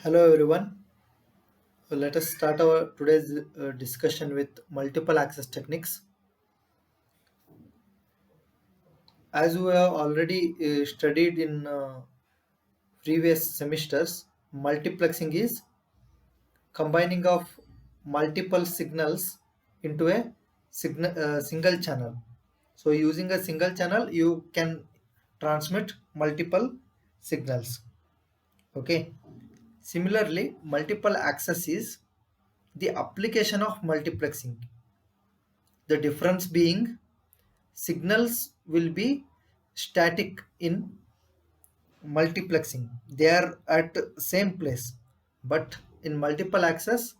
Hello everyone. Let us start our today's discussion with multiple access techniques. As we have already studied in previous semesters, multiplexing is combining of multiple signals into a single channel. So using a single channel, you can transmit multiple signals. Okay. Similarly, multiple access is the application of multiplexing. The difference being signals will be static in multiplexing. They are at same place. But in multiple access,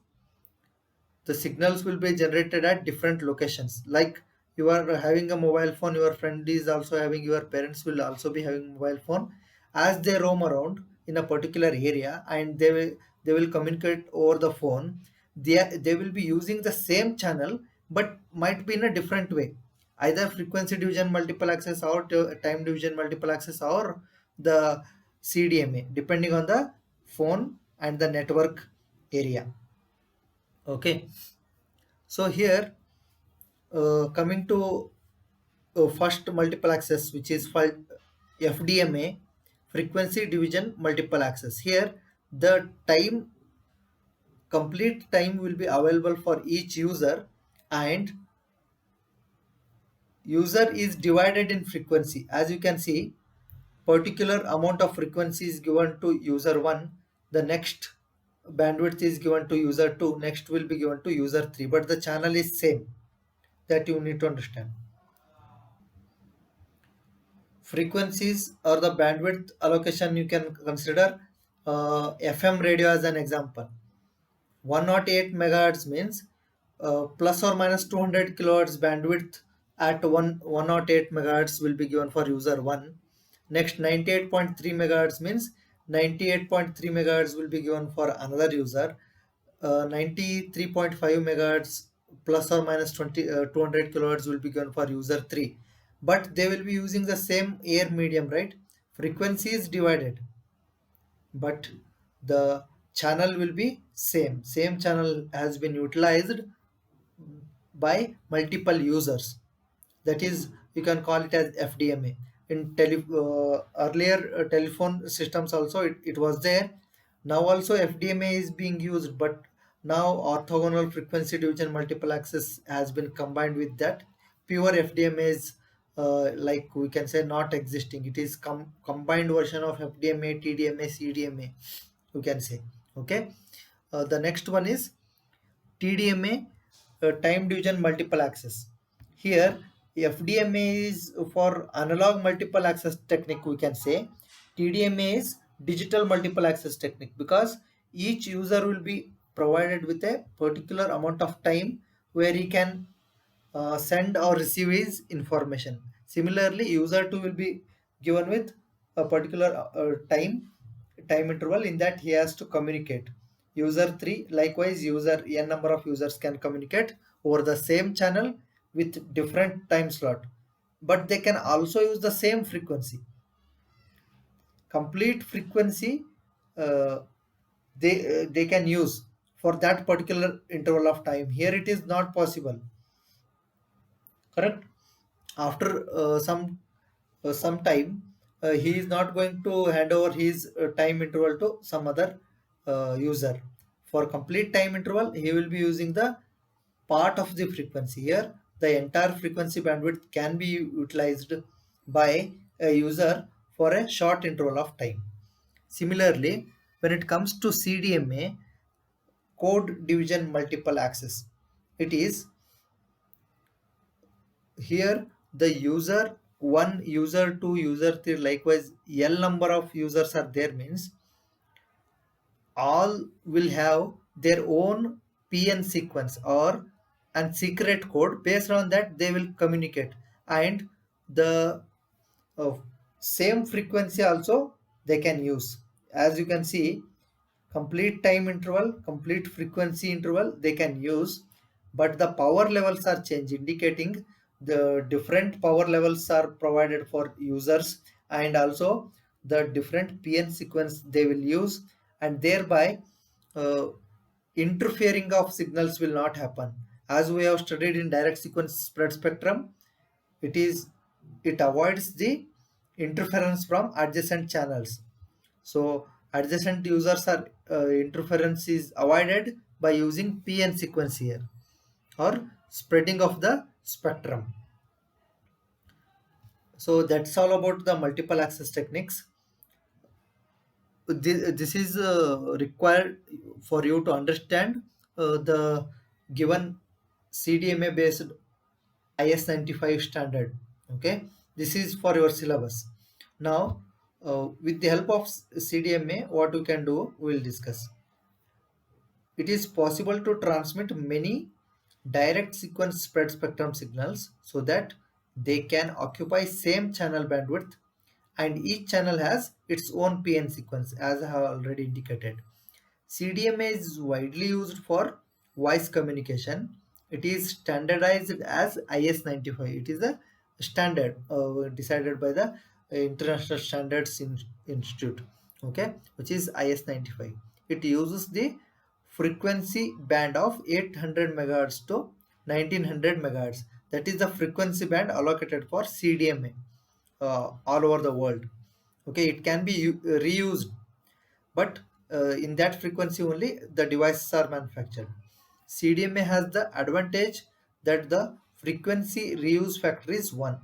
the signals will be generated at different locations. Like you are having a mobile phone, your friend is also having, your parents will also be having mobile phone. As they roam around in a particular area and they will communicate over the phone, they will be using the same channel but might be in a different way, either frequency division multiple access or time division multiple access or the CDMA, depending on the phone and the network area. Okay. So here, coming to first multiple access, which is FDMA, frequency division multiple access. Here, the complete time will be available for each user, and user is divided in frequency. As you can see, particular amount of frequency is given to user 1, the next bandwidth is given to user 2, next will be given to user 3, but the channel is same. That you need to understand. Frequencies or the bandwidth allocation, you can consider FM radio as an example. 108 megahertz means plus or minus 200 kilohertz bandwidth at 108 megahertz will be given for user 1. Next, 98.3 megahertz means 98.3 megahertz will be given for another user. 93.5 megahertz plus or minus 200 kilohertz will be given for user 3, but they will be using the same air medium, right? Frequency is divided, but the channel will be same channel has been utilized by multiple users. That is, you can call it as FDMA. In earlier telephone systems also it was there. Now also FDMA is being used, but now orthogonal frequency division multiple access has been combined with that. Pure FDMA is like we can say not existing. It is combined version of FDMA, TDMA, CDMA, you can say. Okay. The next one is TDMA, time division multiple access. Here, FDMA is for analog multiple access technique, we can say. TDMA is digital multiple access technique, because each user will be provided with a particular amount of time where he can send or receive his information. Similarly, user 2 will be given with a particular time interval in that he has to communicate. User 3, likewise, user n number of users can communicate over the same channel with different time slot, but they can also use the same frequency. Complete frequency uh, they can use for that particular interval of time. Here it is not possible, correct? After some time, he is not going to hand over his time interval to some other user. For complete time interval, he will be using the part of the frequency. Here the entire frequency bandwidth can be utilized by a user for a short interval of time. Similarly, when it comes to CDMA, code division multiple access, it is here the user 1, user 2, user 3, likewise L number of users are there, means all will have their own PN sequence or and secret code. Based on that they will communicate, and the uh, same frequency also they can use. As you can see, complete time interval, complete frequency interval they can use, but the power levels are changed, indicating the different power levels are provided for users, and also the different PN sequence they will use, and thereby uh, interfering of signals will not happen. As we have studied in direct sequence spread spectrum, it is it avoids the interference from adjacent channels. So adjacent users are interference is avoided by using PN sequence here, or spreading of the spectrum. So that's all about the multiple access techniques. This is required for you to understand the given CDMA based IS-95 standard. Okay, this is for your syllabus. Now, with the help of CDMA, what you can do, we will discuss. It is possible to transmit many direct sequence spread spectrum signals so that they can occupy same channel bandwidth, and each channel has its own PN sequence, as I have already indicated. CDMA is widely used for voice communication. It is standardized as IS-95. It is a standard decided by the International Standards Institute, okay, which is IS-95. It uses the frequency band of 800 megahertz to 1900 megahertz. That is the frequency band allocated for CDMA all over the world. Okay, it can be reused, but in that frequency only the devices are manufactured. CDMA has the advantage that the frequency reuse factor is 1,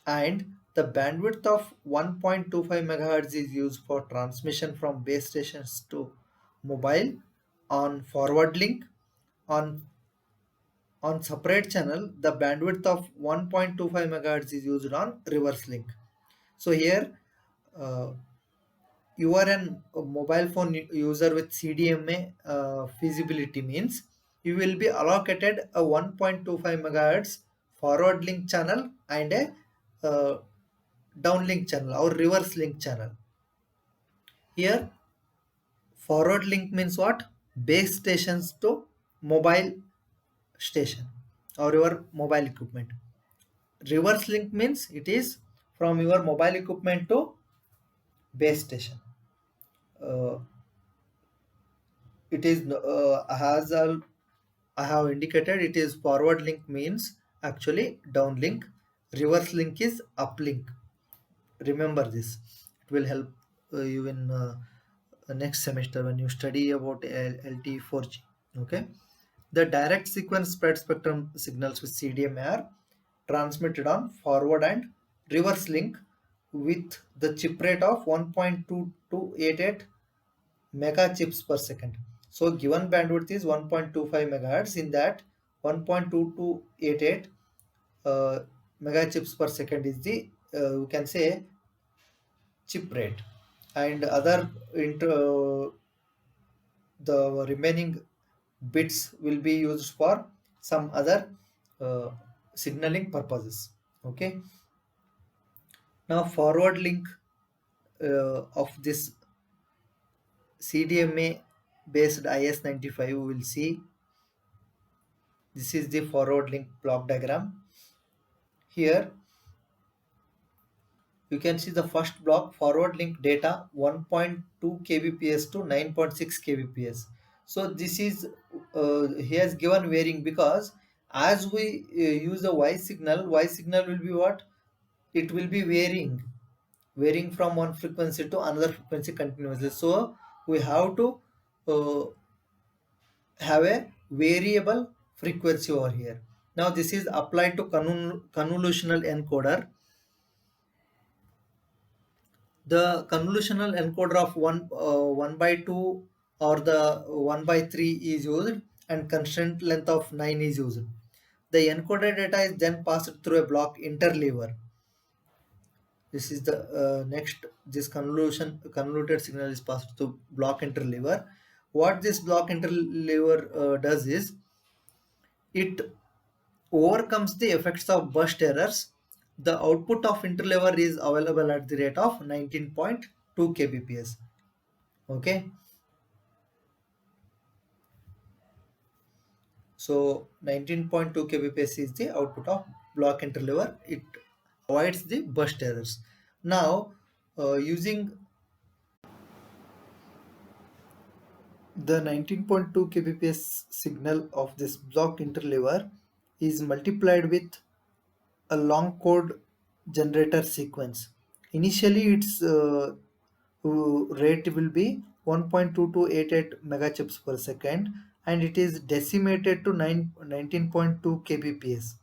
and the bandwidth of 1.25 megahertz is used for transmission from base stations to mobile on forward link. On on separate channel, the bandwidth of 1.25 megahertz is used on reverse link. So here, uh, you are a mobile phone user with CDMA feasibility means you will be allocated a 1.25 megahertz forward link channel and a downlink channel or reverse link channel. Here, forward link means what? Base stations to mobile station or your mobile equipment. Reverse link means it is from your mobile equipment to base station. Uh, it is has a I have indicated it is forward link means actually downlink. Reverse link is uplink. Remember this. It will help you in next semester when you study about LTE-4G. Okay. The direct sequence spread spectrum signals with CDMA are transmitted on forward and reverse link with the chip rate of 1.2288 mega chips per second. So given bandwidth is 1.25 megahertz. In that 1.2288 uh, mega chips per second is the you can say chip rate, and other the remaining bits will be used for some other uh, signaling purposes. Okay. Now forward link of this CDMA based IS-95, we will see. This is the forward link block diagram. Here you can see the first block, forward link data 1.2 kbps to 9.6 kbps. So this is he has given varying because as we use the Y signal will be what? It will be varying from one frequency to another frequency continuously. So we have to uh, have a variable frequency over here. Now this is applied to convolutional encoder. The convolutional encoder of 1 by 2 or the 1 by 3 is used, and constant length of 9 is used. The encoded data is then passed through a block interleaver. This is the next. This convoluted signal is passed to block interleaver. What this block interleaver does is it overcomes the effects of burst errors. The output of interleaver is available at the rate of 19.2 kbps. Okay, so 19.2 kbps is the output of block interleaver. It avoids the burst errors. Now using The 19.2 kbps signal of this block interleaver is multiplied with a long code generator sequence. Initially, its rate will be 1.2288 megachips per second, and it is decimated to 19.2 kbps.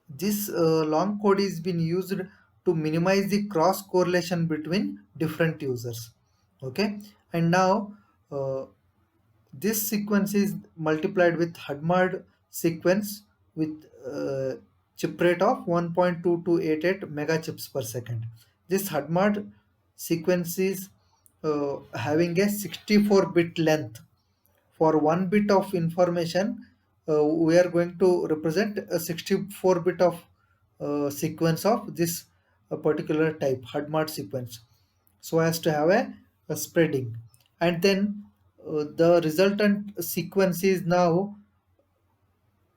This long code is been used to minimize the cross correlation between different users. Okay, and now uh, this sequence is multiplied with HUDMARD sequence with chip rate of 1.2288 megachips per second. This HUDMARD sequence is having a 64-bit length. For 1 bit of information, we are going to represent a 64-bit of sequence of this particular type HUDMARD sequence, so as to have a spreading. And then the resultant sequence is now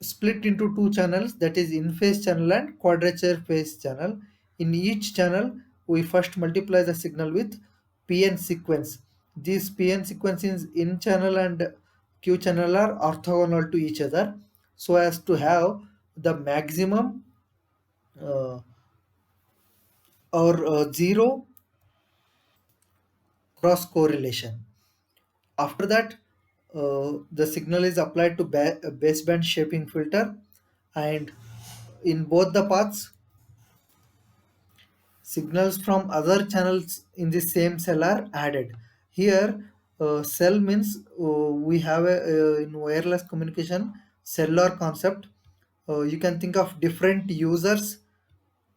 split into two channels, that is in phase channel and quadrature phase channel. In each channel, we first multiply the signal with PN sequence. These PN sequences in channel and Q channel are orthogonal to each other, so as to have the maximum uh, or zero cross correlation. After that, the signal is applied to baseband shaping filter, and in both the paths, signals from other channels in the same cell are added. Here, cell means we have in wireless communication cellular concept. You can think of different users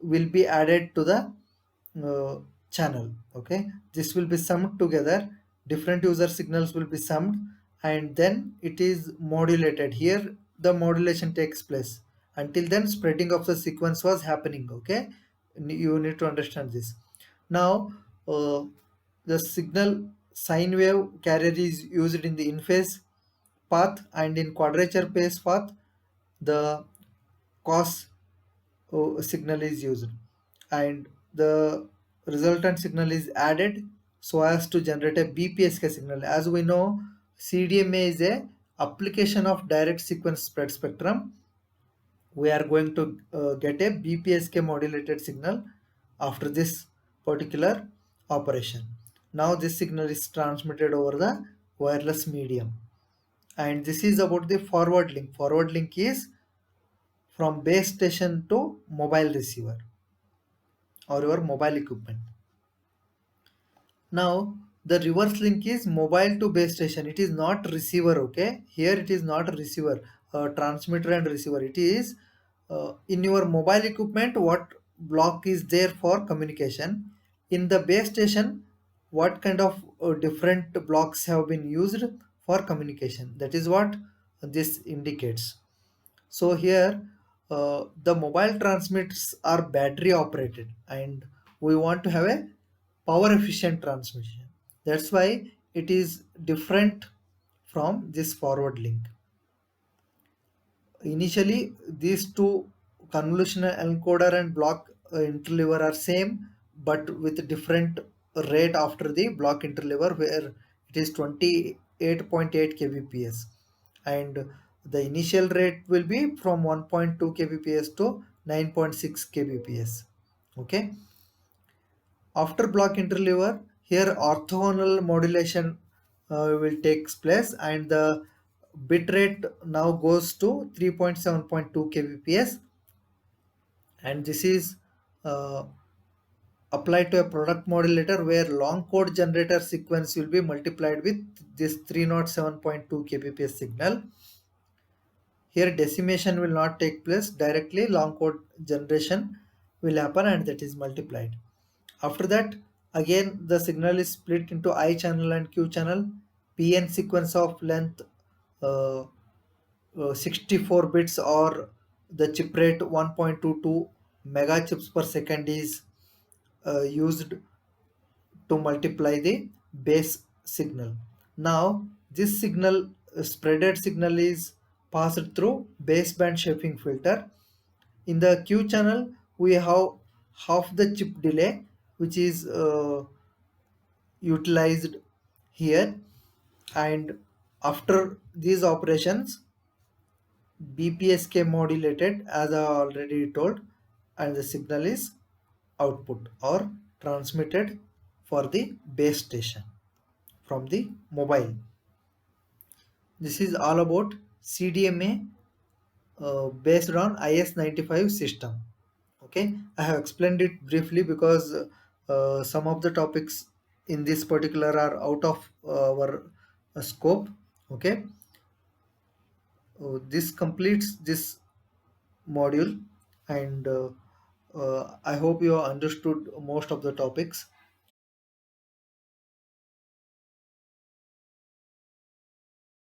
will be added to the uh, channel. Okay, this will be summed together. Different user signals will be summed, and then it is modulated. Here, the modulation takes place. Until then, spreading of the sequence was happening. Okay, you need to understand this. Now, the signal sine wave carrier is used in the in phase path, and in quadrature phase path, the cos signal is used, and the resultant signal is added so as to generate a BPSK signal. As we know, CDMA is a application of direct sequence spread spectrum. We are going to get a BPSK modulated signal after this particular operation. Now this signal is transmitted over the wireless medium, and this is about the forward link. Forward link is from base station to mobile receiver or your mobile equipment. Now the reverse link is mobile to base station. It is not receiver. Okay, here it is not a receiver, transmitter and receiver. It is in your mobile equipment what block is there for communication. In the base station, what kind of different blocks have been used for communication. That is what this indicates. So here the mobile transmitters are battery operated, and we want to have a power efficient transmission. That's why it is different from this forward link. Initially, these two convolutional encoder and block interleaver are same, but with different rate after the block interleaver, where it is 28.8 kbps, and the initial rate will be from 1.2 kbps to 9.6 kbps. Okay, after block interleaver, here orthogonal modulation will takes place, and the bit rate now goes to 3.7.2 kbps, and this is uh, applied to a product modulator where long code generator sequence will be multiplied with this 307.2 kbps signal. Here decimation will not take place, directly long code generation will happen, and that is multiplied. After that, again the signal is split into I channel and Q channel. PN sequence of length uh, 64 bits, or the chip rate 1.22 megachips per second is used to multiply the base signal. Now this signal, spreaded signal, is passed through baseband shaping filter. In the Q channel, we have half the chip delay, which is utilized here, and After these operations, BPSK modulated as I already told, and the signal is output or transmitted for the base station from the mobile. This is all about CDMA based on IS-95 system. Okay, I have explained it briefly because some of the topics in this particular are out of our scope. Okay, this completes this module, and I hope you have understood most of the topics.